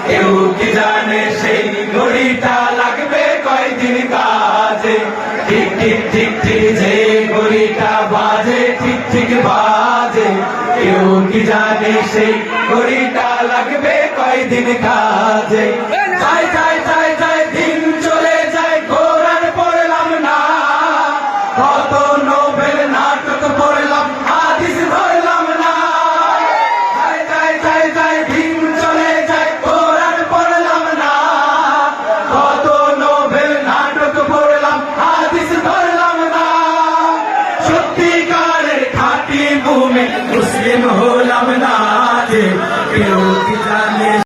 কেউ কি জানে সেই ঘড়িটা লাগবে কয়দিন কাজে। ঠিক ঠিক ঠিক ঠিক যে ঘড়িটা বাজে ঠিক ঠিক বাজে, কেউ কি জানে সেই ঘড়িটা লাগবে কয়দিন কাজে। যায় যায় যায় যায় দিন চলে যায়, কোরআন পড়লাম না, কত নোবেল নাটক পড়লাম, হাদিস ধরলাম না। যায় যায় যায় যায় দিন চলে যায়, কোরআন পড়লাম না, কত নোবেল নাটক পড়লাম, হাদিস ধরলাম না। সত্যিকারের খাঁটি মুমিন মুসলিম হলাম না যে, কেউ কি জানে